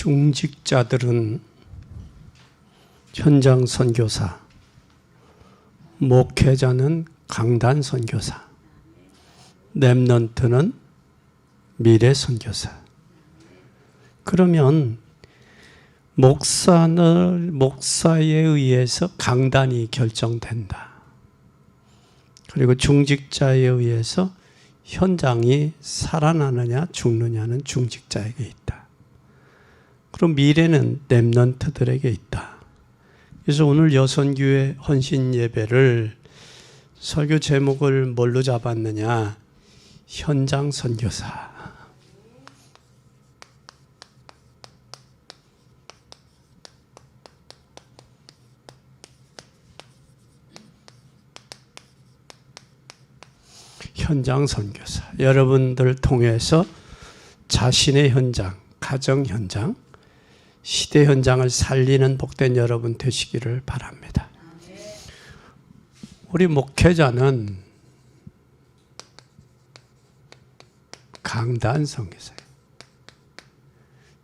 중직자들은 현장 선교사, 목회자는 강단 선교사, 렘넌트는 미래 선교사. 그러면 목사에 의해서 강단이 결정된다. 그리고 중직자에 의해서 현장이 살아나느냐 죽느냐는 중직자에게 있다. 그럼 미래는 렘넌트들에게 있다. 그래서 오늘 여선교회 헌신 예배를 설교 제목을 뭘로 잡았느냐? 현장 선교사. 현장 선교사. 여러분들 통해서 자신의 현장, 가정 현장, 시대 현장을 살리는 복된 여러분 되시기를 바랍니다. 우리 목회자는 강단 선교사예요.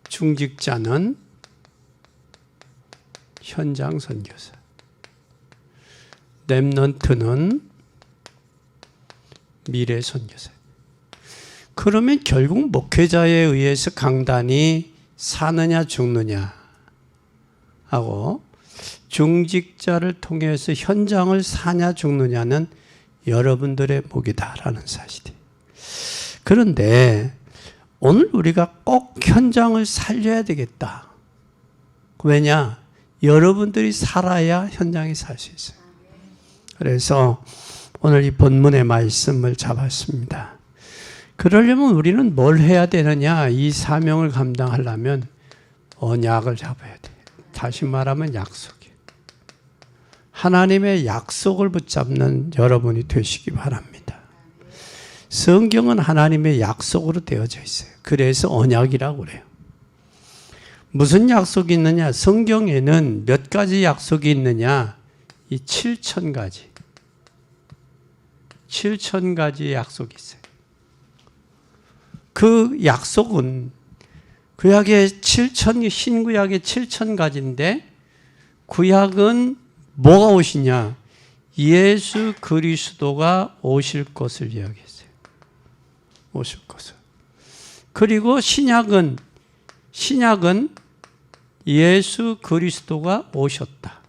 중직자는 현장 선교사. 렘넌트는 미래 선교사. 그러면 결국 목회자에 의해서 강단이 사느냐 죽느냐 하고 중직자를 통해서 현장을 사냐 죽느냐는 여러분들의 몫이다라는 사실이에요. 그런데 오늘 우리가 꼭 현장을 살려야 되겠다. 왜냐? 여러분들이 살아야 현장이 살 수 있어요. 그래서 오늘 이 본문의 말씀을 잡았습니다. 그러려면 우리는 뭘 해야 되느냐? 이 사명을 감당하려면 언약을 잡아야 돼요. 다시 말하면 약속이에요. 하나님의 약속을 붙잡는 여러분이 되시기 바랍니다. 성경은 하나님의 약속으로 되어져 있어요. 그래서 언약이라고 그래요. 무슨 약속이 있느냐? 성경에는 몇 가지 약속이 있느냐? 이 7,000가지. 7,000가지의 약속이 있어요. 그 약속은 구약의 신구약의 7,000가지인데 구약은 뭐가 오시냐? 예수 그리스도가 오실 것을 이야기했어요. 오실 것을. 그리고 신약은 예수 그리스도가 오셨다.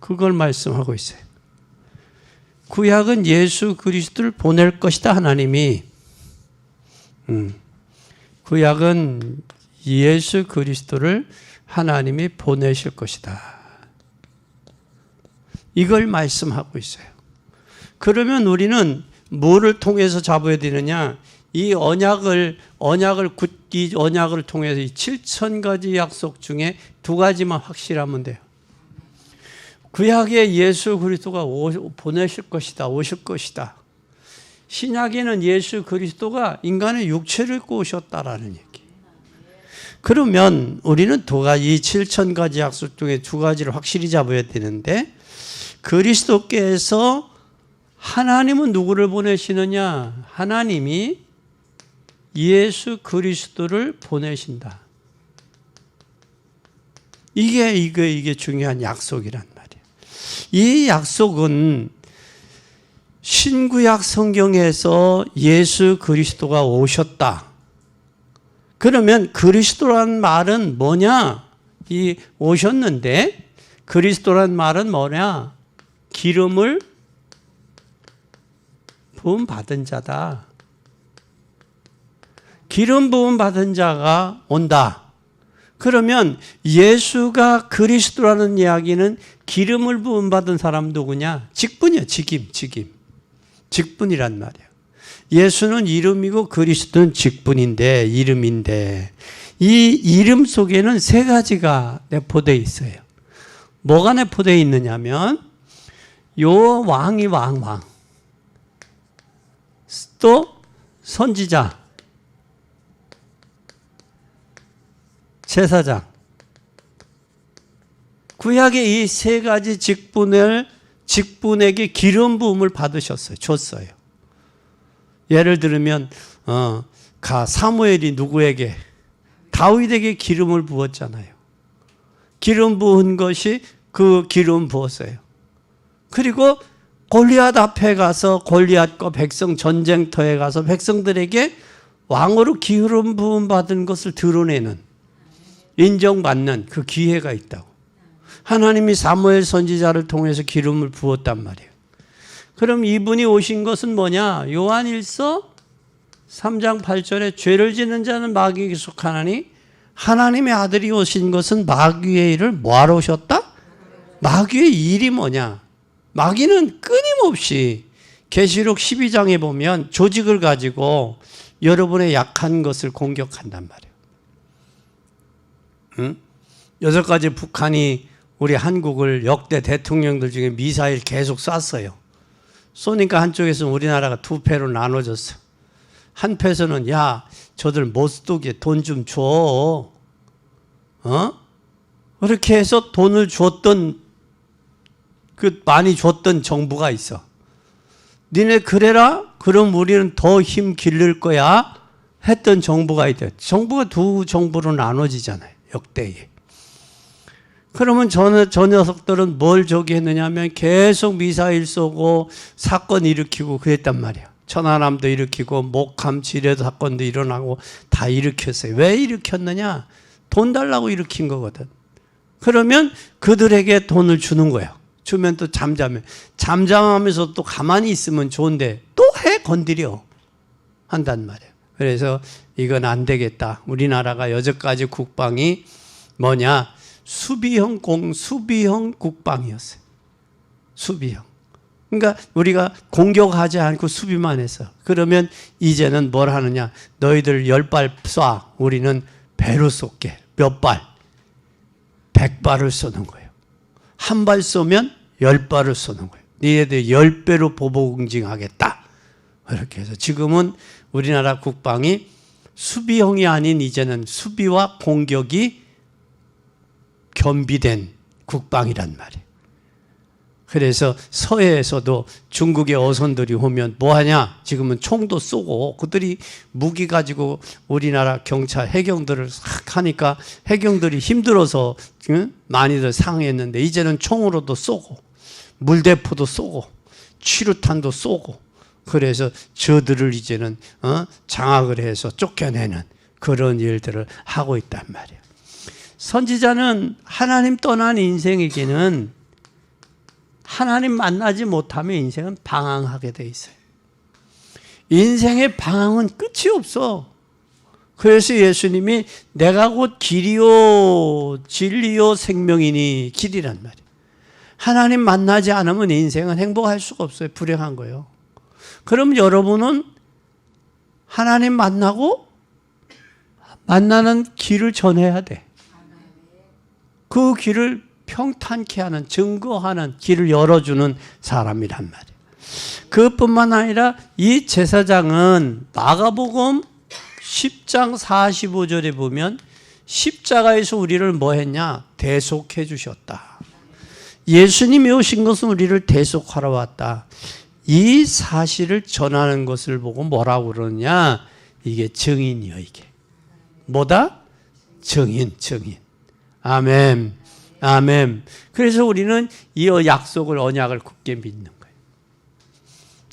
그걸 말씀하고 있어요. 구약은 예수 그리스도를 보낼 것이다, 하나님이. 구약은 예수 그리스도를 하나님이 보내실 것이다. 이걸 말씀하고 있어요. 그러면 우리는 뭐를 통해서 잡아야 되느냐? 이 언약을 통해서 이 7,000가지 약속 중에 2가지만 확실하면 돼요. 구약에 예수 그리스도가 보내실 것이다, 오실 것이다. 신약에는 예수 그리스도가 인간의 육체를 입고 오셨다라는 얘기. 그러면 우리는 2가지, 7,000가지 약속 중에 2가지를 확실히 잡아야 되는데, 그리스도께서 하나님은 누구를 보내시느냐? 하나님이 예수 그리스도를 보내신다. 이게 중요한 약속이란 말이에요. 이 약속은 신구약 성경에서 예수 그리스도가 오셨다. 그러면 그리스도란 말은 뭐냐? 이 오셨는데 그리스도란 말은 뭐냐? 기름을 부음 받은 자다. 기름 부음 받은 자가 온다. 그러면 예수가 그리스도라는 이야기는 기름을 부음 받은 사람 누구냐? 직분이야, 직임. 직분이란 말이야. 예수는 이름이고 그리스도는 직분인데, 이름인데, 이 이름 속에는 3가지가 내포되어 있어요. 뭐가 내포되어 있느냐면, 요 왕이 왕. 또 선지자, 제사장. 구약의 이 3가지 직분에게 기름 부음을 받으셨어요. 줬어요. 예를 들면 사무엘이 누구에게? 다윗에게 기름을 부었잖아요. 기름 부은 것이 그 기름 부었어요. 그리고 골리앗 앞에 가서 골리앗과 백성 전쟁터에 가서 백성들에게 왕으로 기름 부음 받은 것을 드러내는, 인정받는 그 기회가 있다고. 하나님이 사무엘 선지자를 통해서 기름을 부었단 말이에요. 그럼 이분이 오신 것은 뭐냐? 요한일서 3장 8절에 죄를 짓는 자는 마귀에게 속하나니 하나님의 아들이 오신 것은 마귀의 일을 뭐하러 오셨다? 마귀의 일이 뭐냐? 마귀는 끊임없이 계시록 12장에 보면 조직을 가지고 여러분의 약한 것을 공격한단 말이에요. 응? 여태까지 북한이 우리 한국을 역대 대통령들 중에 미사일 계속 쐈어요. 쏘니까 한쪽에서는 우리나라가 두 패로 나눠졌어. 한 패에서는 야, 저들 못 쏘게 돈 좀 줘. 그렇게 해서 돈을 줬던, 많이 줬던 정부가 있어. 니네 그래라? 그럼 우리는 더 힘 기를 거야? 했던 정부가 있대. 정부가 두 정부로 나눠지잖아요. 역대에. 그러면 저 녀석들은 뭘 저기 했느냐면 계속 미사일 쏘고 사건 일으키고 그랬단 말이야. 천안함도 일으키고 목함 지뢰 사건도 일어나고 다 일으켰어요. 왜 일으켰느냐? 돈 달라고 일으킨 거거든. 그러면 그들에게 돈을 주는 거야. 주면 또 잠잠해. 잠잠하면서 또 가만히 있으면 좋은데 또 해 건드려 한단 말이에요. 그래서 이건 안 되겠다. 우리나라가 여태까지 국방이 뭐냐? 수비형 국방이었어요. 수비형. 그러니까 우리가 공격하지 않고 수비만 했어. 그러면 이제는 뭘 하느냐? 너희들 10발 쏴. 우리는 배로 쏠게. 몇 발? 100발을 쏘는 거예요. 한 발 쏘면 10발을 쏘는 거예요. 니네들 10배로 보복 응징하겠다. 이렇게 해서 지금은 우리나라 국방이 수비형이 아닌 이제는 수비와 공격이 겸비된 국방이란 말이에요. 그래서 서해에서도 중국의 어선들이 오면 뭐하냐? 지금은 총도 쏘고 그들이 무기 가지고 우리나라 경찰 해경들을 싹 하니까 해경들이 힘들어서 많이들 상했는데 이제는 총으로도 쏘고 물대포도 쏘고 취루탄도 쏘고 그래서 저들을 이제는 장악을 해서 쫓겨내는 그런 일들을 하고 있단 말이에요. 선지자는 하나님 떠난 인생에게는 하나님 만나지 못하면 인생은 방황하게 돼 있어요. 인생의 방황은 끝이 없어. 그래서 예수님이 내가 곧 길이요 진리요 생명이니 길이란 말이에요. 하나님 만나지 않으면 인생은 행복할 수가 없어요. 불행한 거예요. 그럼 여러분은 하나님 만나고 만나는 길을 전해야 돼. 그 길을 평탄케 하는, 증거하는 길을 열어주는 사람이란 말이에요. 그것뿐만 아니라 이 제사장은 마가복음 10장 45절에 보면 십자가에서 우리를 뭐 했냐? 대속해 주셨다. 예수님이 오신 것은 우리를 대속하러 왔다. 이 사실을 전하는 것을 보고 뭐라고 그러냐? 이게 증인이요, 이게. 뭐다? 증인. 아멘. 아멘. 그래서 우리는 이 약속을, 언약을 굳게 믿는 거예요.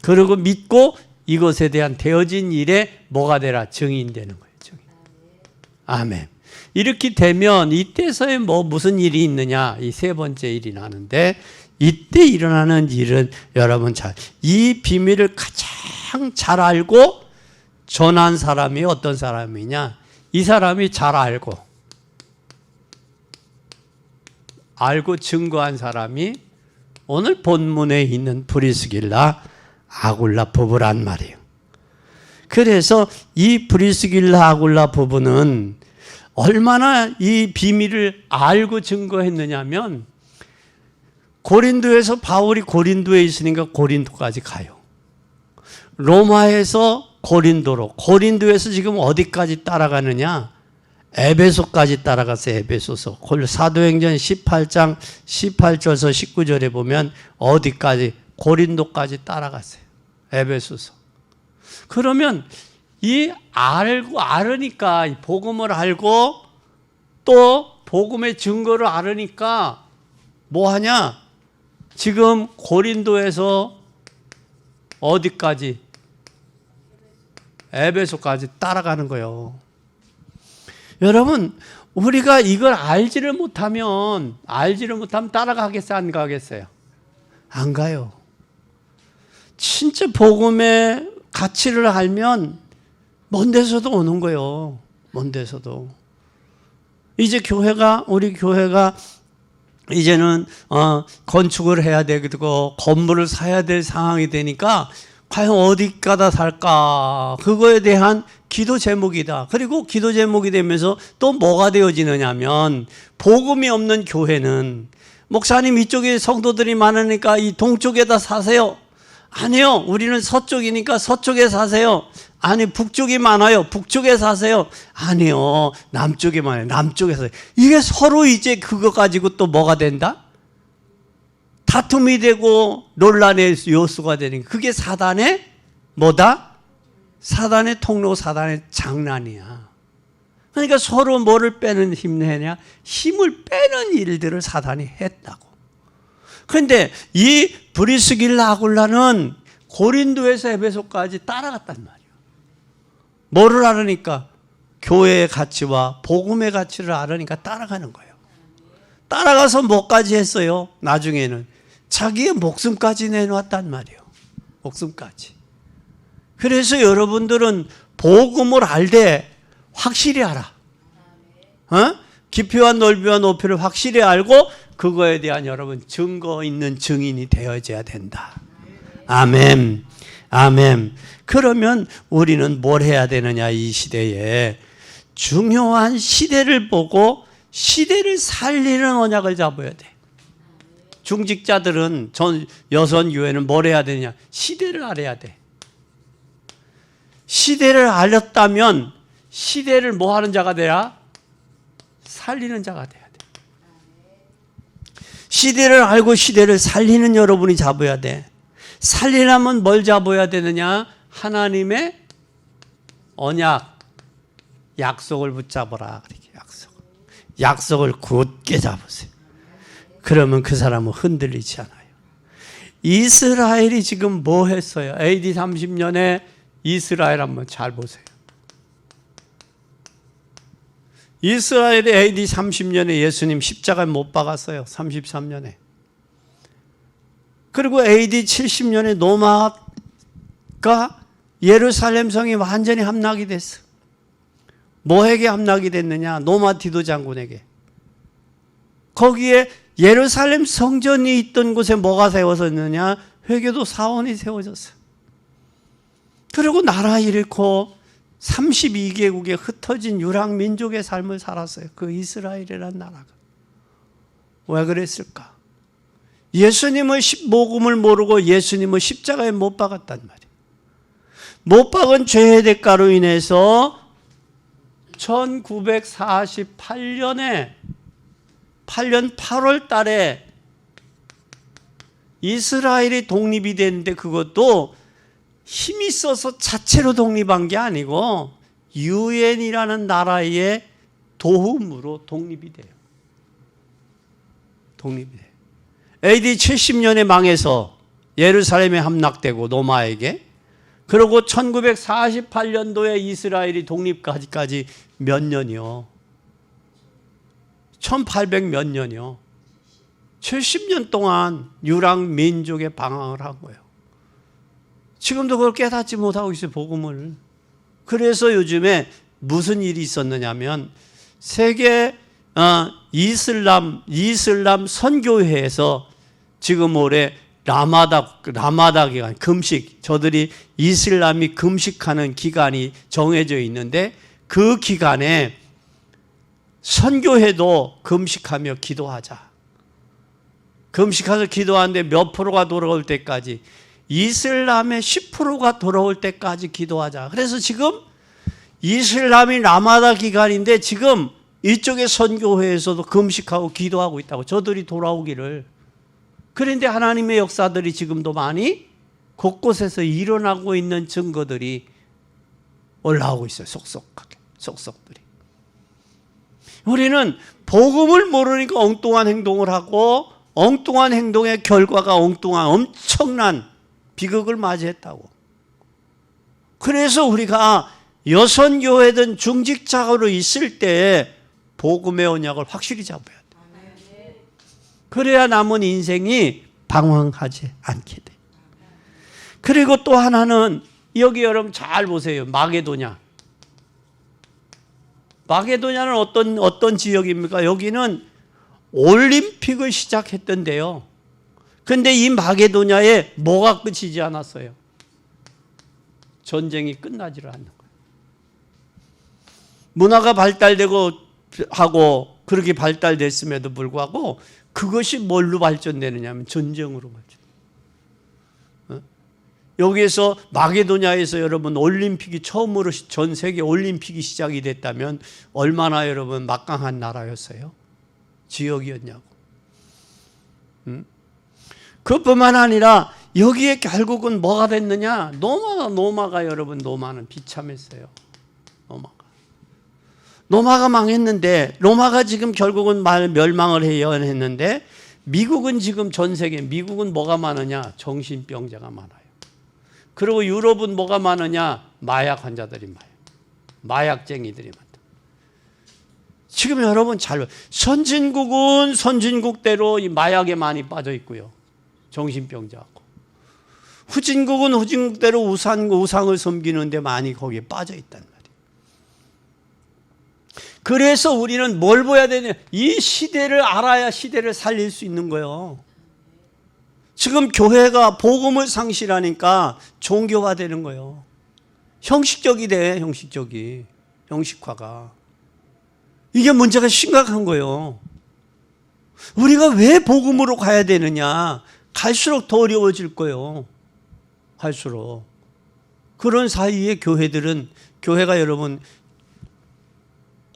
그리고 믿고 이것에 대한 되어진 일에 뭐가 되라? 증인되는 거예요. 증인. 아멘. 이렇게 되면 이때서야 무슨 일이 있느냐? 이 세 번째 일이 나는데 이때 일어나는 일은 여러분 이 비밀을 가장 잘 알고 전한 사람이 어떤 사람이냐? 이 사람이 잘 알고 증거한 사람이 오늘 본문에 있는 브리스길라 아굴라 부부란 말이에요. 그래서 이 브리스길라 아굴라 부부는 얼마나 이 비밀을 알고 증거했느냐면 고린도에서 바울이 고린도에 있으니까 고린도까지 가요. 로마에서 고린도로, 고린도에서 지금 어디까지 따라가느냐? 에베소까지 따라갔어요. 에베소서. 사도행전 18장 18절에서 19절에 보면 어디까지? 고린도까지 따라갔어요. 에베소서. 그러면 알으니까, 이 복음을 알고 또 복음의 증거를 알으니까 뭐 하냐? 지금 고린도에서 어디까지? 에베소까지 따라가는 거예요. 여러분, 우리가 이걸 알지를 못하면 따라가겠어요? 안 가겠어요? 안 가요. 진짜 복음의 가치를 알면 먼 데서도 오는 거예요. 먼 데서도. 이제 우리 교회가 이제는 건축을 해야 되고 건물을 사야 될 상황이 되니까 과연 어디 가다 살까? 그거에 대한 기도 제목이다. 그리고 기도 제목이 되면서 또 뭐가 되어지느냐면, 복음이 없는 교회는 목사님 이쪽에 성도들이 많으니까 이 동쪽에다 사세요. 아니요, 우리는 서쪽이니까 서쪽에 사세요. 아니, 북쪽이 많아요. 북쪽에 사세요. 아니요, 남쪽에 많아요. 남쪽에 사세요. 이게 서로 이제 그거 가지고 또 뭐가 된다? 다툼이 되고 논란의 요소가 되니까 그게 사단의 뭐다? 사단의 통로, 사단의 장난이야. 그러니까 서로 뭐를 빼는 힘내냐? 힘을 빼는 일들을 사단이 했다고. 그런데 이 브리스길라 아굴라는 고린도에서 에베소까지 따라갔단 말이에요. 뭐를 알으니까? 교회의 가치와 복음의 가치를 알으니까 따라가는 거예요. 따라가서 뭐까지 했어요? 나중에는 자기의 목숨까지 내놓았단 말이에요. 목숨까지. 그래서 여러분들은 복음을 알되 확실히 알아. 깊이와 넓이와 높이를 확실히 알고 그거에 대한 여러분 증거 있는 증인이 되어져야 된다. 아멘. 아멘. 그러면 우리는 뭘 해야 되느냐? 이 시대에 중요한 시대를 보고 시대를 살리는 언약을 잡아야 돼. 중직자들은 여선 유에는 뭘 해야 되냐? 시대를 알아야 돼. 시대를 알렸다면 시대를 뭐 하는 자가 돼야? 살리는 자가 돼야 돼. 시대를 알고 시대를 살리는 여러분이 잡아야 돼. 살리려면 뭘 잡아야 되느냐? 하나님의 언약, 약속을 붙잡아라. 약속을 굳게 잡으세요. 그러면 그 사람은 흔들리지 않아요. 이스라엘이 지금 뭐 했어요? AD 30년에 이스라엘 한번 잘 보세요. 이스라엘이 AD 30년에 예수님 십자가에 못 박았어요. 33년에. 그리고 AD 70년에 로마가 예루살렘 성이 완전히 함락이 됐어. 뭐에게 함락이 됐느냐? 로마 디도 장군에게. 거기에 예루살렘 성전이 있던 곳에 뭐가 세워졌느냐? 회교도 사원이 세워졌어. 그리고 나라 잃고 32개국에 흩어진 유랑민족의 삶을 살았어요. 그 이스라엘이라는 나라가. 왜 그랬을까? 예수님의 복음을 모르고 예수님을 십자가에 못 박았단 말이에요. 못 박은 죄의 대가로 인해서 1948년에 8월 달에 이스라엘이 독립이 됐는데 그것도 힘이 있어서 자체로 독립한 게 아니고 유엔이라는 나라의 도움으로 독립이 돼요. 독립이 돼요. AD 70년에 망해서 예루살렘에 함락되고 로마에게, 그리고 1948년도에 이스라엘이 독립까지 몇 년이요? 1800 몇 년이요? 70년 동안 유랑 민족의 방황을 한 거예요. 지금도 그걸 깨닫지 못하고 있어요, 복음을. 그래서 요즘에 무슨 일이 있었느냐면 세계 이슬람 선교회에서 지금 올해 라마다 기간, 금식, 저들이 이슬람이 금식하는 기간이 정해져 있는데 그 기간에 선교회도 금식하며 기도하자. 금식해서 기도하는데 몇 프로가 돌아올 때까지, 이슬람의 10%가 돌아올 때까지 기도하자. 그래서 지금 이슬람이 라마다 기간인데 지금 이쪽의 선교회에서도 금식하고 기도하고 있다고, 저들이 돌아오기를. 그런데 하나님의 역사들이 지금도 많이 곳곳에서 일어나고 있는 증거들이 올라오고 있어요. 속속하게, 속속들이. 우리는 복음을 모르니까 엉뚱한 행동을 하고 엉뚱한 행동의 결과가 엉뚱한 엄청난 비극을 맞이했다고. 그래서 우리가 여선교회든 중직자로 있을 때 복음의 언약을 확실히 잡아야 돼. 그래야 남은 인생이 방황하지 않게 돼. 그리고 또 하나는 여기 여러분 잘 보세요. 마게도냐. 마게도냐는 어떤 지역입니까? 여기는 올림픽을 시작했던데요. 근데 이 마게도냐에 뭐가 끝이지 않았어요? 전쟁이 끝나지를 않는 거예요. 문화가 발달되고 하고 그렇게 발달됐음에도 불구하고 그것이 뭘로 발전되느냐 하면 전쟁으로 발전. 여기에서 마게도냐에서 여러분 올림픽이 처음으로 전 세계 올림픽이 시작이 됐다면 얼마나 여러분 막강한 나라였어요? 지역이었냐고. 그뿐만 아니라 여기에 결국은 뭐가 됐느냐? 노마가 여러분 노마는 비참했어요. 노마가 망했는데 로마가 지금 결국은 멸망을 해야 했는데 미국은 지금 전 세계 미국은 뭐가 많으냐? 정신병자가 많아요. 그리고 유럽은 뭐가 많으냐? 마약 환자들이 많아요. 마약쟁이들이 많다. 지금 여러분 잘 선진국은 선진국대로 이 마약에 많이 빠져 있고요. 정신병자하고. 후진국은 후진국대로 우상을 섬기는데 많이 거기에 빠져 있단 말이에요. 그래서 우리는 뭘 보여야 되냐? 이 시대를 알아야 시대를 살릴 수 있는 거예요. 지금 교회가 복음을 상실하니까 종교화되는 거예요. 형식적이 돼, 형식화가. 이게 문제가 심각한 거예요. 우리가 왜 복음으로 가야 되느냐? 갈수록 더 어려워질 거예요. 갈수록. 그런 사이에 교회가 여러분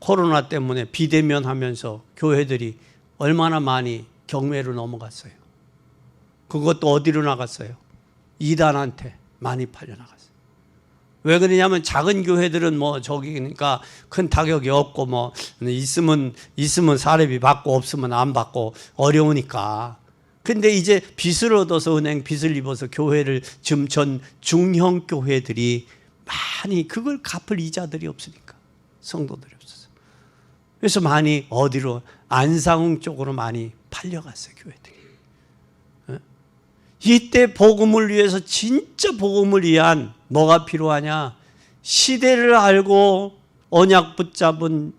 코로나 때문에 비대면 하면서 교회들이 얼마나 많이 경매로 넘어갔어요. 그것도 어디로 나갔어요? 이단한테 많이 팔려나갔어요. 왜 그러냐면 작은 교회들은 뭐 저기니까 큰 타격이 없고 뭐 있으면 사례비 받고 없으면 안 받고 어려우니까. 근데 이제 빚을 얻어서 은행 빚을 입어서 교회를 지금 전 중형 교회들이 많이 그걸 갚을 이자들이 없으니까 성도들이 없어서. 그래서 많이 어디로 안상흥 쪽으로 많이 팔려갔어요 교회들이. 이때 복음을 위해서 진짜 복음을 위한 뭐가 필요하냐? 시대를 알고 언약 붙잡은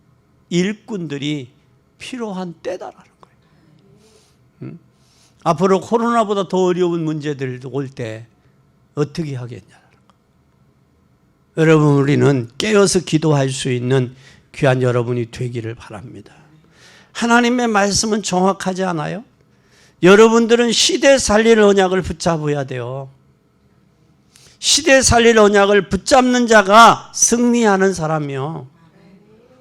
일꾼들이 필요한 때다라는 거예요. 앞으로 코로나보다 더 어려운 문제들 올 때 어떻게 하겠냐는 거. 여러분 우리는 깨어서 기도할 수 있는 귀한 여러분이 되기를 바랍니다. 하나님의 말씀은 정확하지 않아요? 여러분들은 시대 살릴 언약을 붙잡아야 돼요. 시대 살릴 언약을 붙잡는 자가 승리하는 사람이요.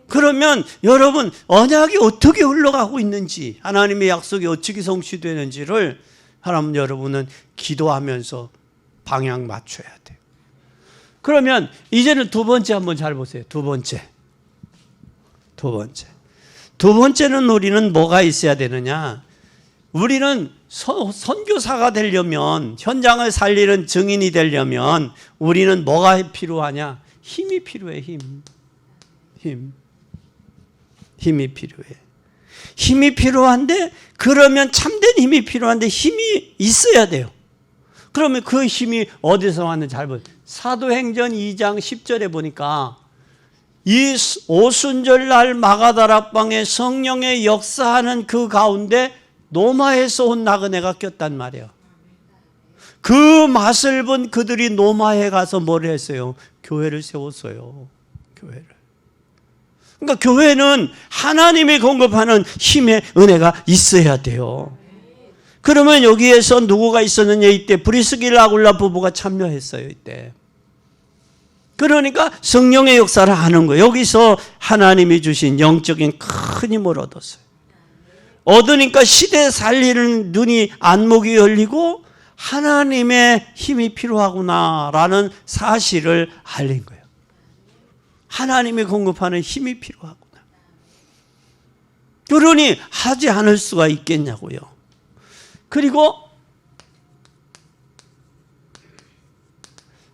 그러면 여러분 언약이 어떻게 흘러가고 있는지 하나님의 약속이 어떻게 성취되는지를 하나님 여러분은 기도하면서 방향 맞춰야 돼요. 그러면 이제는 두 번째 한번 잘 보세요. 두 번째는 우리는 뭐가 있어야 되느냐? 우리는 선교사가 되려면 현장을 살리는 증인이 되려면 우리는 뭐가 필요하냐? 힘이 필요해. 힘이 필요해. 힘이 필요한데 그러면 참된 힘이 필요한데 힘이 있어야 돼요. 그러면 그 힘이 어디서 왔는지 잘 보세요. 사도행전 2장 10절에 보니까 이 오순절 날 마가다락방에 성령의 역사하는 그 가운데 노마에서 온 나그네가 꼈단 말이에요. 그 맛을 본 그들이 노마에 가서 뭘 했어요? 교회를 세웠어요. 교회를. 그러니까 교회는 하나님이 공급하는 힘의 은혜가 있어야 돼요. 그러면 여기에서 누구가 있었느냐? 이때 브리스길라 아굴라 부부가 참여했어요. 이때. 그러니까 성령의 역사를 하는 거예요. 여기서 하나님이 주신 영적인 큰 힘을 얻었어요. 얻으니까 시대 살리는 눈이 안목이 열리고 하나님의 힘이 필요하구나라는 사실을 알린 거예요. 하나님이 공급하는 힘이 필요하구나. 그러니 하지 않을 수가 있겠냐고요. 그리고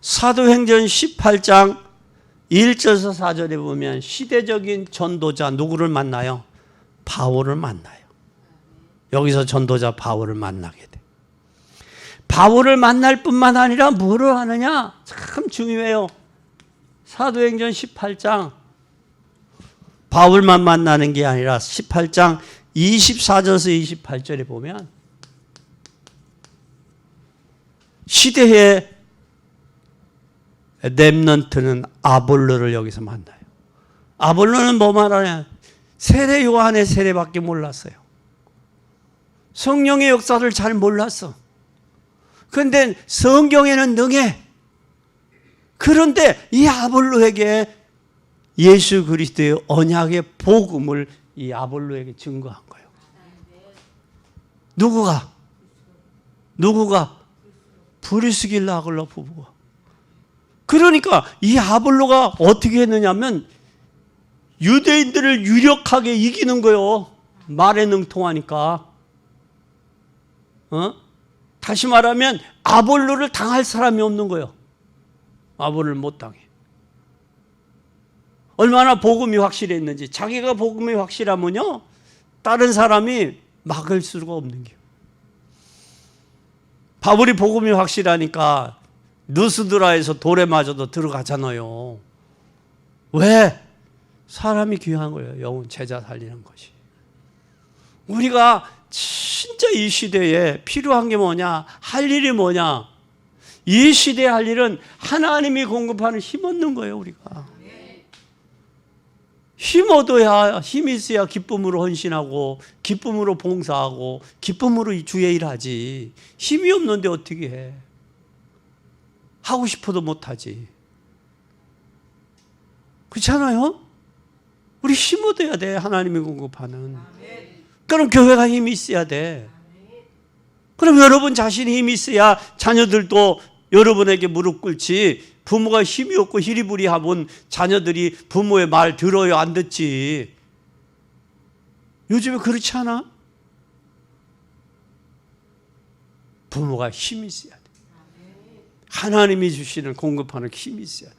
사도행전 18장 1절에서 4절에 보면 시대적인 전도자 누구를 만나요? 바울을 만나요. 여기서 전도자 바울을 만나게 돼. 바울을 만날 뿐만 아니라 뭐를 하느냐? 참 중요해요. 사도행전 18장 바울만 만나는 게 아니라 18장 24절에서 28절에 보면 시대의 렘넌트는 아볼로를 여기서 만나요. 아볼로는 뭐 말하냐? 세례 요한의 세례밖에 몰랐어요. 성령의 역사를 잘 몰랐어. 그런데 성경에는 능해. 그런데 이 아볼로에게 예수 그리스도의 언약의 복음을 이 아볼로에게 증거한 거예요. 누구가? 브리스길라 아굴라 부부가. 그러니까 이 아볼로가 어떻게 했느냐면 유대인들을 유력하게 이기는 거예요. 말에 능통하니까. 다시 말하면 아볼로를 당할 사람이 없는 거예요. 아볼로를 못 당해. 얼마나 복음이 확실했는지. 자기가 복음이 확실하면요 다른 사람이 막을 수가 없는 거예요. 바울이 복음이 확실하니까 느스드라에서 돌에 맞아도 들어가잖아요. 왜? 사람이 귀한 거예요. 영혼 제자 살리는 것이. 우리가 진짜 이 시대에 필요한 게 뭐냐? 할 일이 뭐냐? 이 시대에 할 일은 하나님이 공급하는 힘 얻는 거예요. 우리가. 힘 얻어야, 힘이 있어야 기쁨으로 헌신하고 기쁨으로 봉사하고 기쁨으로 주의 일하지. 힘이 없는데 어떻게 해? 하고 싶어도 못하지. 그렇잖아요? 우리 힘 얻어야 돼. 하나님이 공급하는. 그럼 교회가 힘이 있어야 돼. 그럼 여러분 자신이 힘이 있어야 자녀들도 여러분에게 무릎 꿇지. 부모가 힘이 없고 히리부리하면 자녀들이 부모의 말 들어요? 안 듣지? 요즘에 그렇지 않아? 부모가 힘이 있어야 돼. 하나님이 주시는 공급하는 힘이 있어야 돼.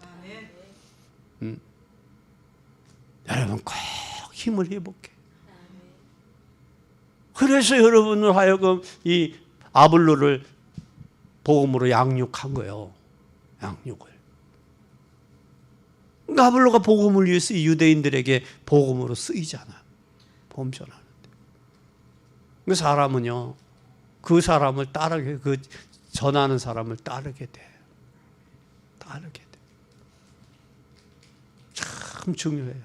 여러분 꼭 힘을 회복해. 그래서 여러분을 하여금 이 아볼로를 복음으로 양육한 거예요. 양육을. 아볼로가 복음을 위해서 유대인들에게 복음으로 쓰이잖아. 복음 전하는데. 그 사람은요, 그 사람을 따르게, 그 전하는 사람을 따르게 돼. 따르게 돼. 참 중요해요.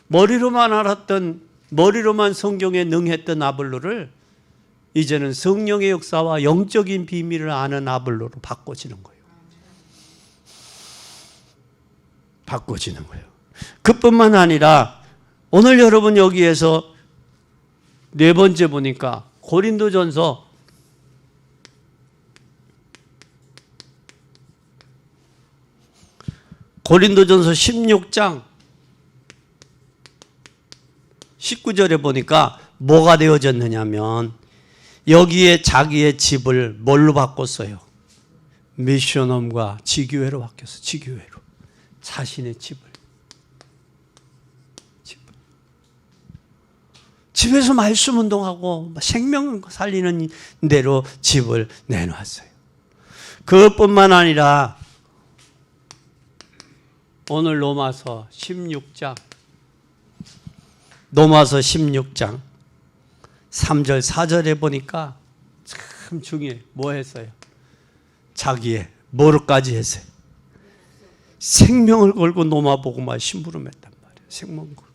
머리로만 알았던, 머리로만 성경에 능했던 아볼로를 이제는 성령의 역사와 영적인 비밀을 아는 아볼로로 바꿔지는 거예요. 바꿔지는 거예요. 그뿐만 아니라 오늘 여러분 여기에서 네 번째 보니까 고린도전서 16장 19절에 보니까 뭐가 되어졌느냐면 여기에 자기의 집을 뭘로 바꿨어요? 미션홈과 지교회로 바뀌었어요. 지교회로. 자신의 집에서 말씀 운동하고 생명 살리는 대로 집을 내놨어요. 그것뿐만 아니라 오늘 로마서 16장 3절 4절에 보니까 참 중요해. 뭐 했어요? 자기의 뭐로까지 했어요? 생명을 걸고 노마복음화 심부름했단 말이에요. 생명을 걸고.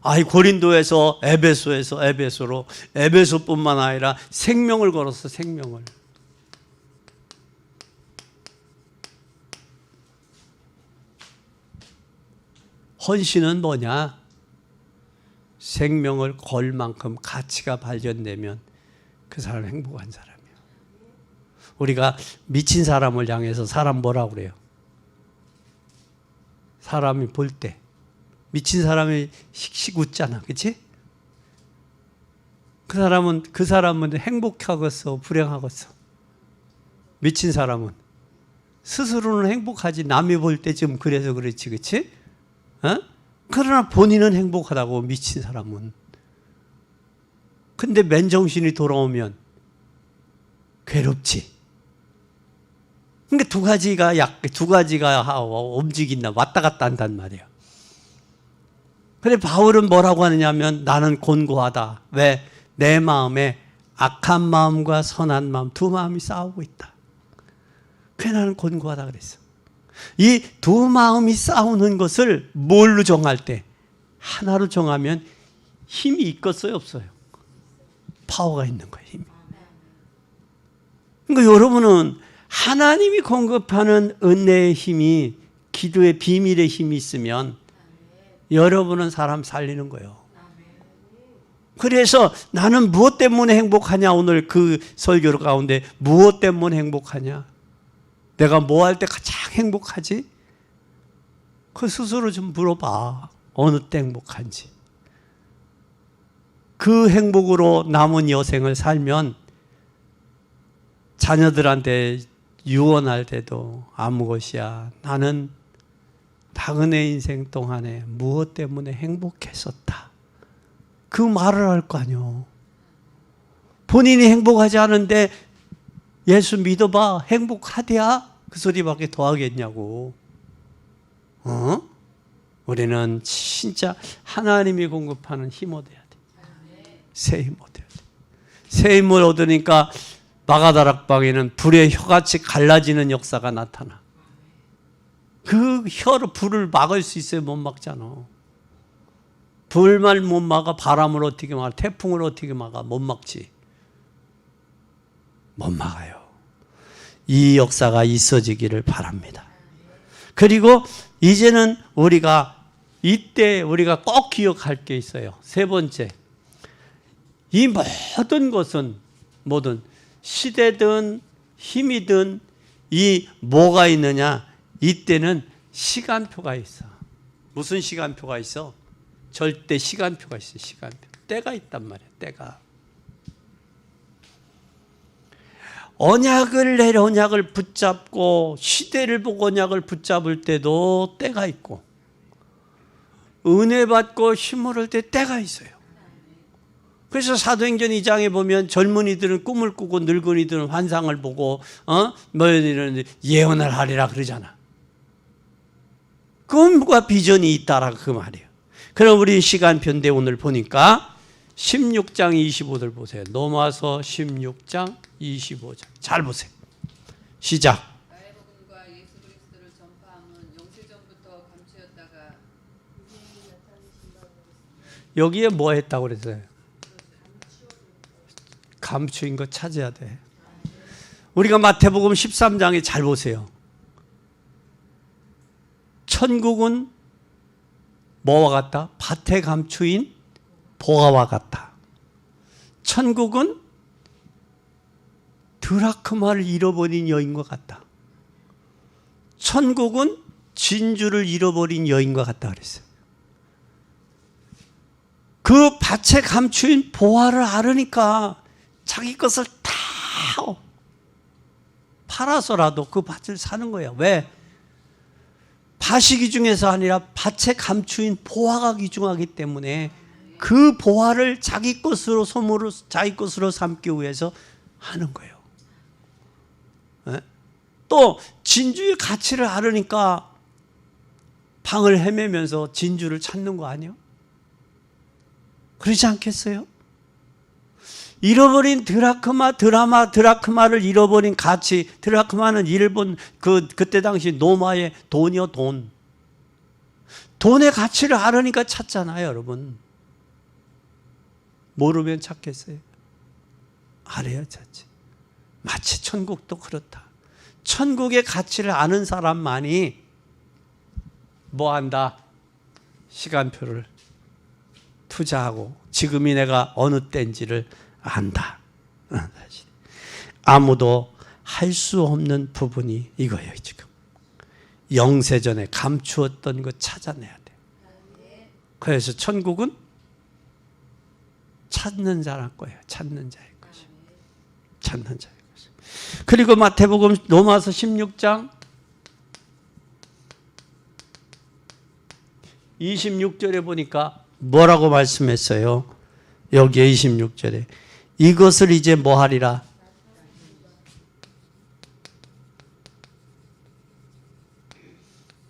아이 고린도에서 에베소로 에베소뿐만 아니라 생명을 걸었어. 생명을. 헌신은 뭐냐? 생명을 걸 만큼 가치가 발견되면 그 사람은 행복한 사람이에요. 우리가 미친 사람을 향해서 사람 뭐라고 그래요? 사람이 볼 때. 미친 사람이 씩씩 웃잖아. 그치? 그 사람은 행복하겠어? 불행하겠어? 미친 사람은. 스스로는 행복하지. 남이 볼 때 좀 그래서 그렇지. 그치? 어? 그러나 본인은 행복하다고, 미친 사람은. 근데 맨정신이 돌아오면 괴롭지. 그러니까 두 가지가 움직인다. 왔다 갔다 한단 말이에요. 근데 바울은 뭐라고 하느냐면 나는 곤고하다. 왜? 내 마음에 악한 마음과 선한 마음, 두 마음이 싸우고 있다. 그래서 나는 곤고하다 그랬어. 이 두 마음이 싸우는 것을 뭘로 정할 때? 하나로 정하면 힘이 있겠어요? 없어요? 파워가 있는 거예요. 힘이. 그러니까 여러분은 하나님이 공급하는 은혜의 힘이, 기도의 비밀의 힘이 있으면 여러분은 사람 살리는 거예요. 그래서 나는 무엇 때문에 행복하냐? 오늘 그 설교 가운데 무엇 때문에 행복하냐? 내가 뭐 할 때 가장 행복하지? 그 스스로 좀 물어봐. 어느 때 행복한지. 그 행복으로 남은 여생을 살면 자녀들한테 유언할 때도 아무 것이야. 나는 당연의 인생 동안에 무엇 때문에 행복했었다. 그 말을 할 거 아니요. 본인이 행복하지 않은데 예수 믿어봐. 행복하대야? 그 소리밖에 더 하겠냐고. 우리는 진짜 하나님이 공급하는 힘 얻어야 돼. 새 힘 얻어야 돼. 새 힘을 얻으니까 마가다락방에는 불의 혀같이 갈라지는 역사가 나타나. 그 혀로 불을 막을 수 있어요? 못 막잖아. 불만 못 막아. 바람을 어떻게 막아? 태풍을 어떻게 막아? 못 막지. 못 막아요. 이 역사가 있어지기를 바랍니다. 그리고 이제는 이때 우리가 꼭 기억할 게 있어요. 세 번째, 이 모든 것은 시대든 힘이든 이 뭐가 있느냐? 이때는 시간표가 있어. 무슨 시간표가 있어? 절대 시간표가 있어. 시간표. 때가 있단 말이야. 때가. 언약을 붙잡고 시대를 보고 언약을 붙잡을 때도 때가 있고, 은혜 받고 힘을 얻을 때 때가 있어요. 그래서 사도행전 2장에 보면 젊은이들은 꿈을 꾸고 늙은이들은 환상을 보고 예언을 하리라 그러잖아. 꿈과 비전이 있다라 그 말이에요. 그럼 우리 시간표인데 오늘 보니까 16장 25절 보세요. 로마서 16장 25절. 잘 보세요. 시작. 나의 복음과 예수 그리스도를 전파함은 영세전부터 감추었다가 여기에 뭐 했다고 그랬어요? 감추인 거 찾아야 돼. 우리가 마태복음 13장에 잘 보세요. 천국은 뭐와 같다? 밭에 감추인 보화와 같다. 천국은 드라크마를 잃어버린 여인과 같다. 천국은 진주를 잃어버린 여인과 같다 그랬어요. 그 밭에 감추인 보화를 알으니까 자기 것을 다 팔아서라도 그 밭을 사는 거예요. 왜? 밭이 귀중해서 아니라 밭에 감추인 보화가 귀중하기 때문에 그 보화를 자기 것으로 자기 것으로 삼기 위해서 하는 거예요. 또 진주의 가치를 알으니까 방을 헤매면서 진주를 찾는 거 아니에요? 그렇지 않겠어요? 잃어버린 드라크마를 잃어버린 가치. 드라크마는 일본 그때 당시 노마의 돈이요, 돈. 돈의 가치를 알으니까 찾잖아요, 여러분. 모르면 찾겠어요? 알아야 찾지. 마치 천국도 그렇다. 천국의 가치를 아는 사람만이 뭐 한다? 시간표를 투자하고 지금이 내가 어느 때인지를 안다. 아무도 할 수 없는 부분이 이거예요, 지금. 영세전에 감추었던 거 찾아내야 돼. 그래서 천국은 찾는 자랄 거예요. 찾는 자일 것이. 찾는 자일 것이. 그리고 마태복음 로마서 16장 26절에 보니까 뭐라고 말씀했어요? 여기에 26절에 이것을 이제 뭐 하리라?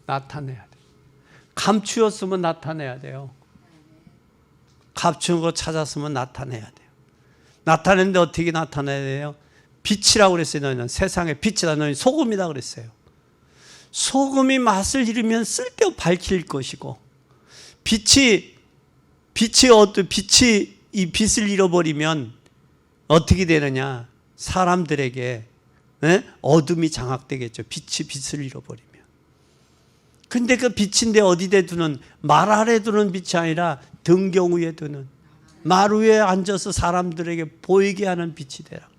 나타내야 돼. 감추었으면 나타내야 돼요. 감추는 거 찾았으면 나타내야 돼요. 나타내는데 어떻게 나타내야 돼요? 빛이라고 그랬어요. 너희는 세상의 빛이다. 너희 소금이다 그랬어요. 소금이 맛을 잃으면 쓸데없이 밝힐 것이고 빛이 이 빛을 잃어버리면 어떻게 되느냐? 사람들에게 어둠이 장악되겠죠. 빛을 잃어버리면. 근데 그 빛인데 어디에 두는, 말 아래 두는 빛이 아니라 등경 위에 두는, 말 위에 앉아서 사람들에게 보이게 하는 빛이 되라.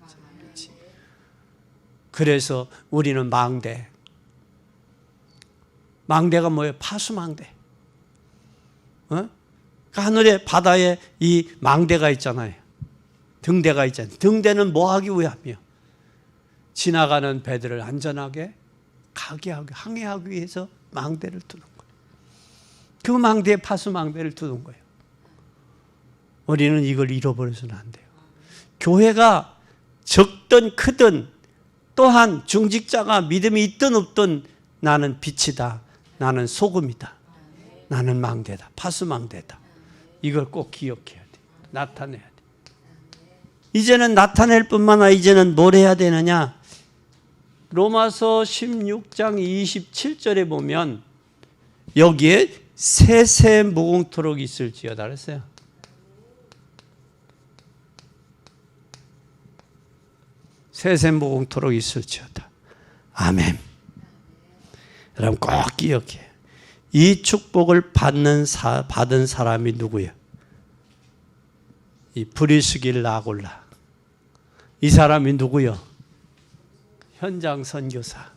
그래서 우리는 망대가 뭐예요? 파수망대. 하늘에 바다에 이 망대가 있잖아요. 등대가 있잖아요. 등대는 뭐 하기 위함이요? 지나가는 배들을 안전하게 가게 하기, 항해하기 위해서 망대를 두는 거예요. 그 망대에 파수망대를 두는 거예요. 우리는 이걸 잃어버려서는 안 돼요. 교회가 적든 크든 또한 중직자가 믿음이 있든 없든 나는 빛이다. 나는 소금이다. 나는 망대다. 파수망대다. 이걸 꼭 기억해야 돼. 나타내야 돼. 이제는 나타낼 뿐만 아니라 이제는 뭘 해야 되느냐? 로마서 16장 27절에 보면 여기에 세세 무궁토록 있을지어다 그랬어요. 세세 무궁토록 있을지어다. 아멘. 여러분 꼭 기억해. 이 축복을 받은 사람이 누구예요? 이 브리스길 나골라. 이 사람이 누구요? 현장 선교사.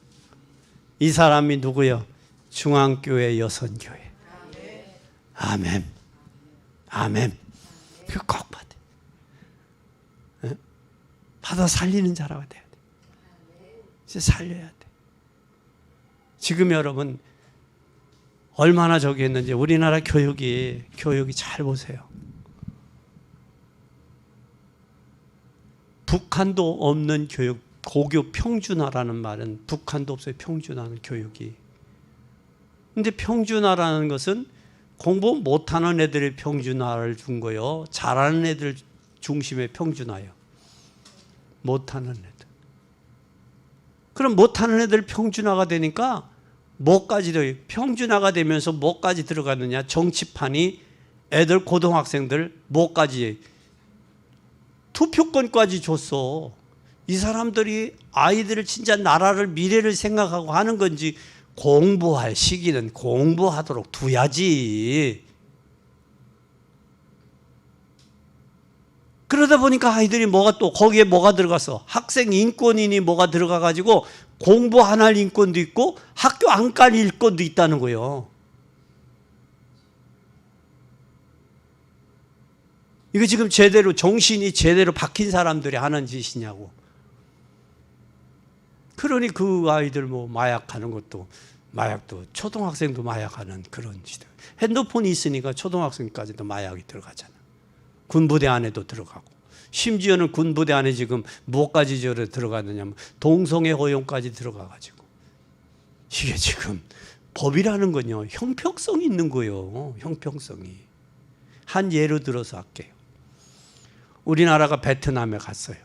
이 사람이 누구요? 중앙교회 여선교회. 아멘. 아멘. 그거 꼭 받아. 받아 살리는 자라가 돼야 돼. 이제 살려야 돼. 지금 여러분 얼마나 저기 했는지 우리나라 교육이 잘 보세요. 북한도 없는 교육, 고교 평준화라는 말은 북한도 없어요. 평준화는 교육이. 근데 평준화라는 것은 공부 못하는 애들의 평준화를 준 거요. 잘하는 애들 중심의 평준화예요. 못하는 애들. 그럼 못하는 애들 평준화가 되니까 뭐까지 평준화가 되면서 뭐까지 들어가느냐? 정치판이 애들 고등학생들 뭐까지 투표권까지 줬어. 이 사람들이 아이들을 진짜 나라를 미래를 생각하고 하는 건지 공부할 시기는 공부하도록 둬야지. 그러다 보니까 아이들이 거기에 뭐가 들어갔어? 학생 인권이니 뭐가 들어가가지고 공부 안 할 인권도 있고 학교 안 갈 인권도 있다는 거예요. 이거 지금 정신이 제대로 박힌 사람들이 하는 짓이냐고. 그러니 그 아이들 마약하는 것도, 마약도 초등학생도 마약하는 그런 짓. 핸드폰이 있으니까 초등학생까지도 마약이 들어가잖아. 군부대 안에도 들어가고. 심지어는 군부대 안에 지금 무엇까지 들어가느냐면 동성애 허용까지 들어가가지고. 이게 지금 법이라는 건요, 형평성이 있는 거예요. 형평성이. 한 예로 들어서 할게요. 우리나라가 베트남에 갔어요.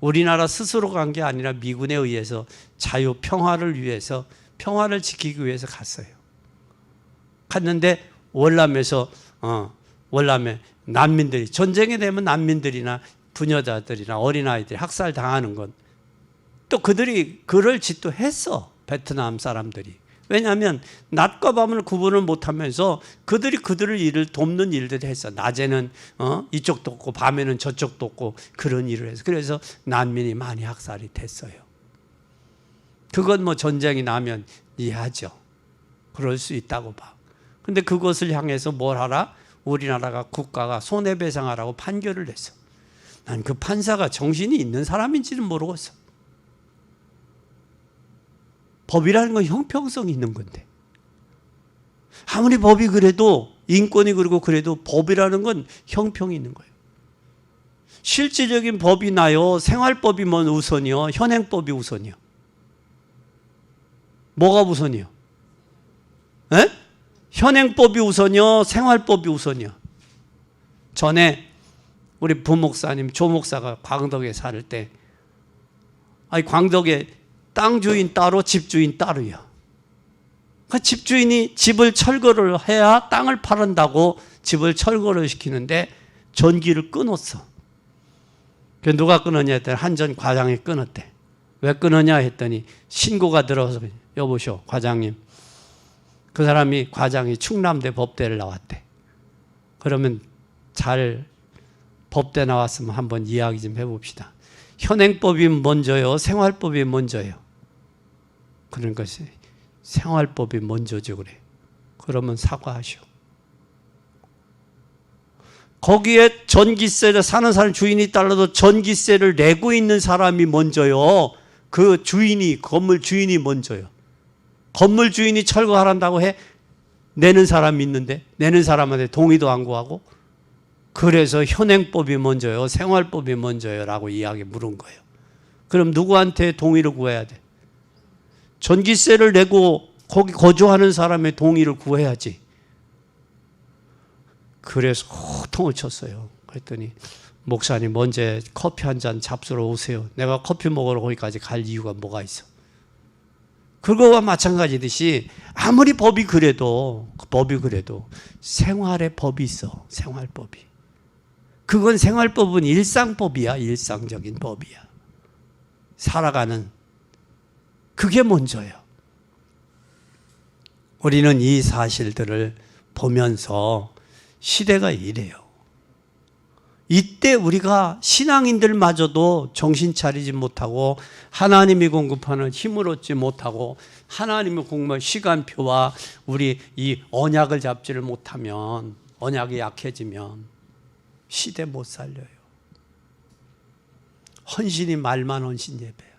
우리나라 스스로 간 게 아니라 미군에 의해서 자유 평화를 위해서, 평화를 지키기 위해서 갔어요. 갔는데 월남에서 월남에 난민들이, 전쟁이 되면 난민들이나 부녀자들이나 어린아이들이 학살당하는 건 또 그들이 그럴 짓도 했어. 베트남 사람들이. 왜냐하면 낮과 밤을 구분을 못하면서 그들을 일을 돕는 일들을 했어. 낮에는 이쪽도 없고 밤에는 저쪽도 없고 그런 일을 해서. 그래서 난민이 많이 학살이 됐어요. 그건 뭐 전쟁이 나면 이해하죠. 그럴 수 있다고 봐. 근데 그것을 향해서 뭘 하라? 우리나라가 국가가 손해배상하라고 판결을 냈어. 난 그 판사가 정신이 있는 사람인지는 모르겠어. 법이라는 건 형평성이 있는 건데. 아무리 법이 그래도 인권이 그래도 법이라는 건 형평이 있는 거예요. 실질적인 법이 나요. 생활법이 뭐 우선이요? 현행법이 우선이요? 뭐가 우선이요? 에? 현행법이 우선이요? 생활법이 우선이요? 전에 우리 부목사님, 조목사가 광덕에 살 때, 아니 광덕에 땅 주인 따로 집 주인 따로요. 그 집주인이 집을 철거를 해야 땅을 팔은다고 집을 철거를 시키는데 전기를 끊었어. 그 누가 끊었냐 했더니 한전 과장이 끊었대. 왜 끊었냐 했더니 신고가 들어서 여보시오 과장님, 그 사람이 과장이 충남대 법대를 나왔대. 그러면 잘 법대 나왔으면 한번 이야기 좀 해봅시다. 현행법이 먼저요, 생활법이 먼저요? 그러니까 생활법이 먼저죠. 그래. 그러면 사과하시오. 거기에 전기세를 사는 사람 주인이 달라도 전기세를 내고 있는 사람이 먼저요. 그 주인이, 건물 주인이 먼저요. 건물 주인이 철거하란다고 해? 내는 사람이 있는데 내는 사람한테 동의도 안 구하고. 그래서 현행법이 먼저요, 생활법이 먼저요 라고 이야기 물은 거예요. 그럼 누구한테 동의를 구해야 돼? 전기세를 내고 거기 거주하는 사람의 동의를 구해야지. 그래서 호통을 쳤어요. 그랬더니 목사님 언제 커피 한 잔 잡수러 오세요. 내가 커피 먹으러 거기까지 갈 이유가 뭐가 있어. 그거와 마찬가지듯이 아무리 법이 그래도 생활의 법이 있어. 생활법이. 그건 생활법은 일상법이야. 일상적인 법이야. 살아가는 그게 먼저예요. 우리는 이 사실들을 보면서 시대가 이래요. 이때 우리가 신앙인들마저도 정신 차리지 못하고 하나님이 공급하는 힘을 얻지 못하고 하나님의 공급한 시간표와 우리 이 언약을 잡지를 못하면, 언약이 약해지면 시대 못 살려요. 헌신이 말만 헌신 예배야.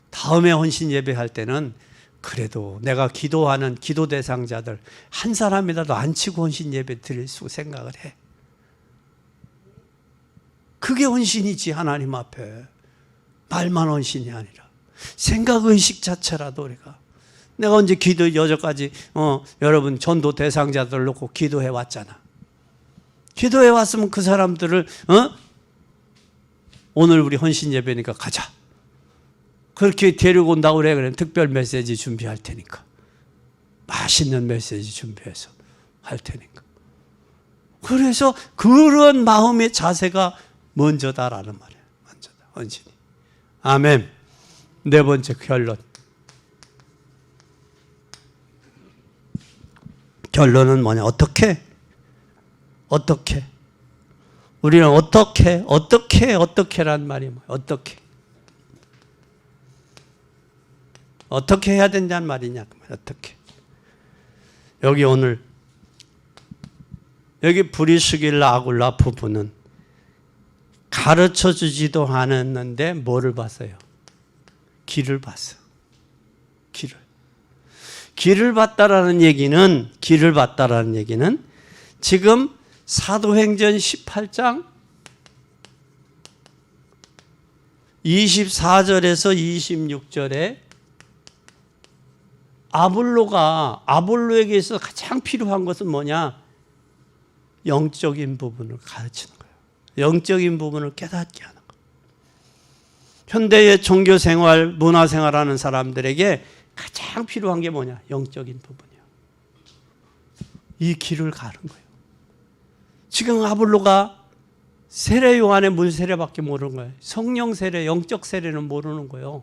다음에 헌신 예배할 때는 그래도 내가 기도하는 기도 대상자들 한 사람이라도 안 치고 헌신 예배 드릴 수 생각을 해. 그게 헌신이지. 하나님 앞에 말만 헌신이 아니라 생각의식 자체라도 우리가, 내가 언제 기도 여태까지 여러분 전도 대상자들 놓고 기도해 왔잖아. 기도해 왔으면 그 사람들을 오늘 우리 헌신 예배니까 가자, 그렇게 데리고 온다고 그래. 그러면 특별 메시지 준비할 테니까, 맛있는 메시지 준비해서 할 테니까. 그래서 그런 마음의 자세가 먼저다라는 말이에요. 먼저다, 헌신이. 아멘. 네 번째 결론. 결론은 뭐냐? 어떻게 우리는 어떻게란 말이 뭐야? 어떻게 해야 된다는 말이냐? 어떻게? 여기 오늘 여기 브리스길라 아굴라 부부는 가르쳐 주지도 않았는데 뭐를 봤어요? 길을 봤어. 길을 봤다라는 얘기는 지금 사도행전 18장 24절에서 26절에 아볼로에게 있어서 가장 필요한 것은 뭐냐? 영적인 부분을 가르치는 거예요. 영적인 부분을 깨닫게 하는 거예요. 현대의 종교생활, 문화생활하는 사람들에게 가장 필요한 게 뭐냐? 영적인 부분이에요. 이 길을 가는 거예요. 지금 아볼로가 세례 요한의 물 세례밖에 모르는 거예요. 성령 세례, 영적 세례는 모르는 거예요.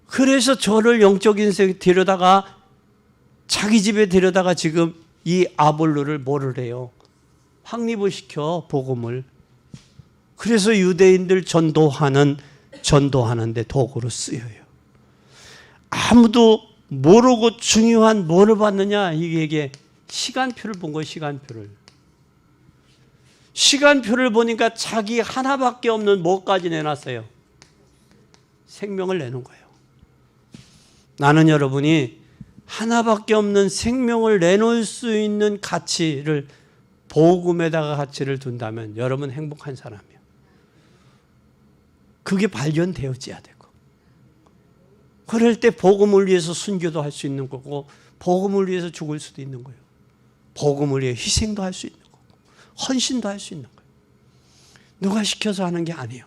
그래서 저를 영적인 세계 데려다가 자기 집에 데려다가 지금 이 아볼로를 뭐를 해요? 확립을 시켜, 복음을. 그래서 유대인들 전도하는 전도하는데 도구로 쓰여요. 아무도 모르고 중요한 뭐를 봤느냐? 이게 시간표를 본 거예요. 시간표를 보니까 자기 하나밖에 없는 뭐까지 내놨어요? 생명을 내는 거예요. 나는 여러분이 하나밖에 없는 생명을 내놓을 수 있는 가치를, 복음에다가 가치를 둔다면 여러분 행복한 사람이에요. 그게 발견되어져야 되고, 그럴 때 복음을 위해서 순교도 할 수 있는 거고, 복음을 위해서 죽을 수도 있는 거예요. 복음을 위해 희생도 할 수 있는 거고, 헌신도 할 수 있는 거예요. 누가 시켜서 하는 게 아니에요.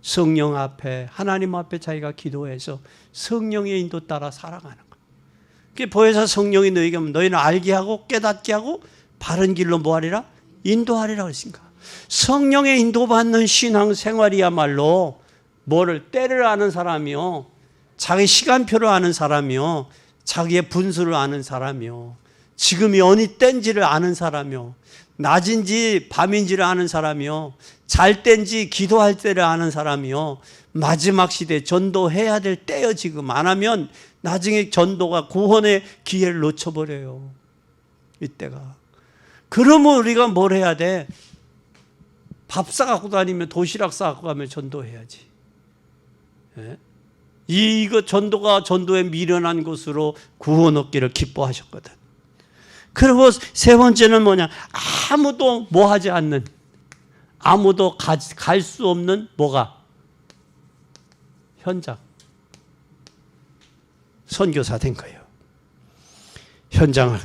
성령 앞에, 하나님 앞에 자기가 기도해서 성령의 인도 따라 살아가는 거예요. 그게 보혜사 성령이 너희에게 하면 너희는 알게 하고 깨닫게 하고 바른 길로 뭐하리라? 인도하리라 그랬으니까. 성령의 인도받는 신앙 생활이야말로 뭐를, 때를 아는 사람이요, 자기 시간표를 아는 사람이요, 자기의 분수를 아는 사람이요, 지금이 어느 때인지를 아는 사람이요, 낮인지 밤인지를 아는 사람이요, 잘 때인지 기도할 때를 아는 사람이요, 마지막 시대 전도해야 될 때요. 지금 안 하면 나중에 전도가 구원의 기회를 놓쳐버려요. 이때가. 그러면 우리가 뭘 해야 돼? 밥 싸갖고 다니면, 도시락 싸갖고 가면 전도해야지. 예? 이거 전도가 전도에 미련한 것으로 구원 얻기를 기뻐하셨거든. 그리고 세 번째는 뭐냐? 아무도 뭐 하지 않는, 아무도 갈 수 없는 뭐가? 현장. 선교사 된 거예요. 현장.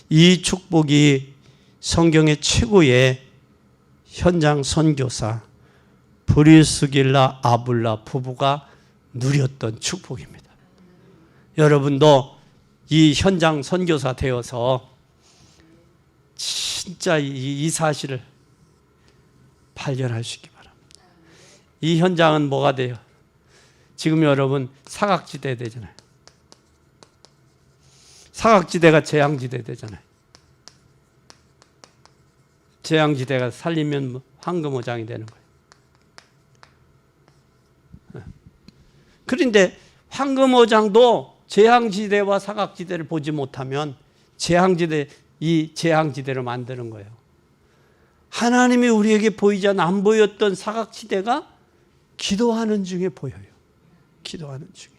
이 축복이 성경의 최고의 현장 선교사 브리스길라 아불라 부부가 누렸던 축복입니다. 여러분도 이 현장 선교사 되어서 진짜 이 사실을 발견할 수 있기 바랍니다. 이 현장은 뭐가 돼요? 지금 여러분 사각지대 되잖아요. 사각지대가 재앙지대 되잖아요. 재앙지대가 살리면 황금어장이 되는 거예요. 그런데 황금어장도 재앙지대와 사각지대를 보지 못하면 이 재앙지대를 만드는 거예요. 하나님이 우리에게 보이지 않아 안 보였던 사각지대가 기도하는 중에 보여요. 기도하는 중에.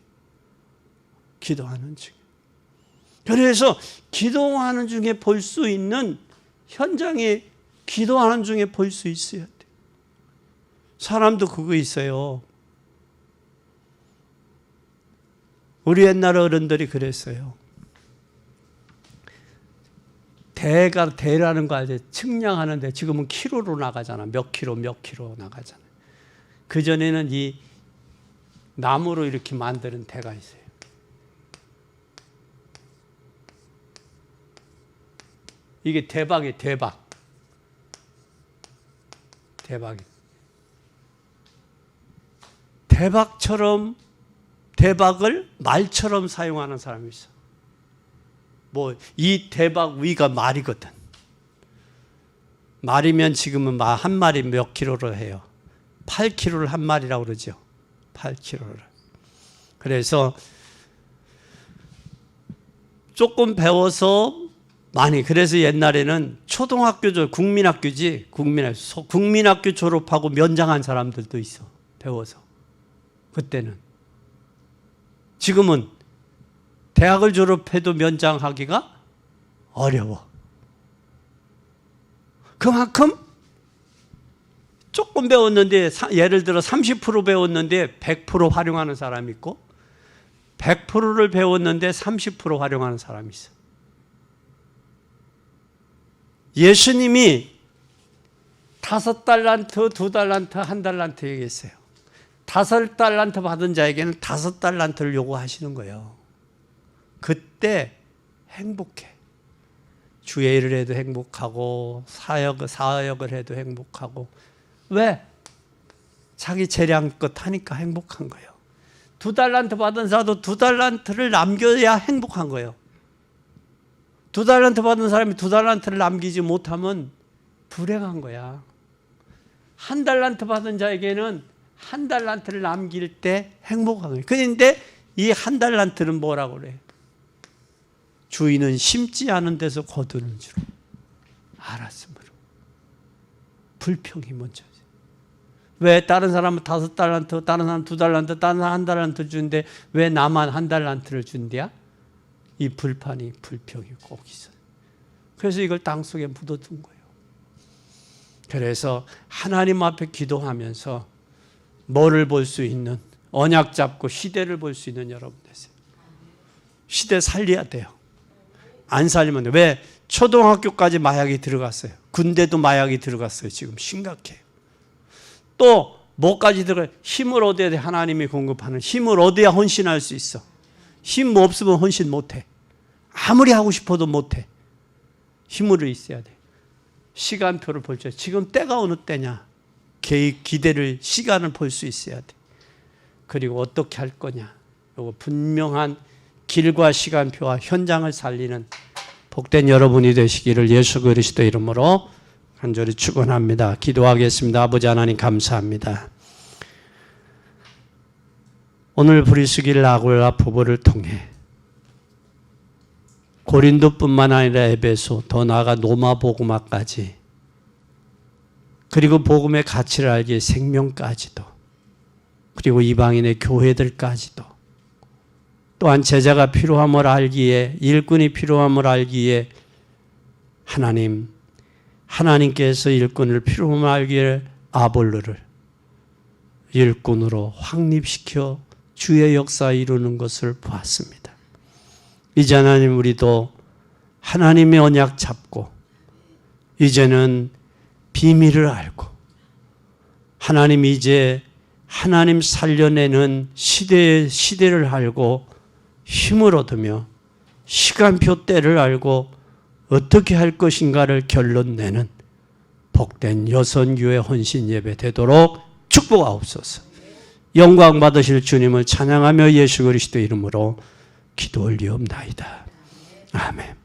그래서 기도하는 중에 볼 수 있는 현장에, 기도하는 중에 볼 수 있어야 돼. 사람도 그거 있어요. 우리 옛날 어른들이 그랬어요. 대라는 거 알죠? 측량하는데 지금은 키로로 나가잖아. 몇 킬로 나가잖아. 그전에는 이 나무로 이렇게 만드는 대가 있어요. 이게 대박이에요. 대박을 말처럼 사용하는 사람이 있어. 이 대박 위가 말이거든. 말이면 지금은 한 마리 몇 킬로로 해요? 8킬로를 한 마리라고 그러죠. 8킬로를. 그래서 조금 배워서 많이, 그래서 옛날에는 초등학교, 국민학교 졸업하고 면장한 사람들도 있어. 배워서. 그때는. 지금은 대학을 졸업해도 면장하기가 어려워. 그만큼 조금 배웠는데, 예를 들어 30% 배웠는데 100% 활용하는 사람이 있고, 100%를 배웠는데 30% 활용하는 사람이 있어. 예수님이 5달란트, 2달란트, 1달란트 얘기했어요. 5달란트 받은 자에게는 5달란트를 요구하시는 거예요. 그때 행복해. 주의 일을 해도 행복하고, 사역을 해도 행복하고. 왜? 자기 재량껏 하니까 행복한 거예요. 2달란트 받은 자도 2달란트를 남겨야 행복한 거예요. 2달란트 받은 사람이 2달란트를 남기지 못하면 불행한 거야. 1달란트 받은 자에게는 한 달란트를 남길 때 행복한 거예요. 그런데 이 한 달란트는 뭐라고 그래요? 주인은 심지 않은 데서 거두는 줄 알았으므로. 불평이 먼저죠. 왜 다른 사람은 5달란트, 다른 사람은 2달란트, 다른 사람은 1달란트 주는데 왜 나만 1달란트를 준대야? 이 불평이 꼭 있어요. 그래서 이걸 땅속에 묻어둔 거예요. 그래서 하나님 앞에 기도하면서 뭐를 볼 수 있는, 언약 잡고 시대를 볼 수 있는 여러분 되세요. 시대 살려야 돼요. 안 살리면 돼요. 왜? 초등학교까지 마약이 들어갔어요. 군대도 마약이 들어갔어요. 지금 심각해요. 또 뭐까지 들어가요? 힘을 얻어야 돼. 하나님이 공급하는 힘을 얻어야 헌신할 수 있어. 힘 없으면 헌신 못해. 아무리 하고 싶어도 못해. 힘으로 있어야 돼. 시간표를 볼 줄, 지금 때가 어느 때냐, 기대를, 시간을 볼 수 있어야 돼. 그리고 어떻게 할 거냐, 요거 분명한 길과 시간표와 현장을 살리는 복된 여러분이 되시기를 예수 그리스도 이름으로 간절히 축원합니다. 기도하겠습니다. 아버지 하나님 감사합니다. 오늘 브리스길 아굴라 부부를 통해 고린도뿐만 아니라 에베소, 더 나아가 로마 복음화까지, 그리고 복음의 가치를 알기에 생명까지도, 그리고 이방인의 교회들까지도, 또한 제자가 필요함을 알기에, 일꾼이 필요함을 알기에 하나님께서 일꾼을 필요함을 알기에 아볼로를 일꾼으로 확립시켜 주의 역사 이루는 것을 보았습니다. 이제 하나님, 우리도 하나님의 언약 잡고 이제는 비밀을 알고 하나님이 이제 하나님 살려내는 시대를 알고 힘을 얻으며 시간표 때를 알고 어떻게 할 것인가를 결론 내는 복된 여선교회 헌신 예배 되도록 축복하옵소서. 영광 받으실 주님을 찬양하며 예수 그리스도 이름으로 기도 올리옵나이다. 아멘.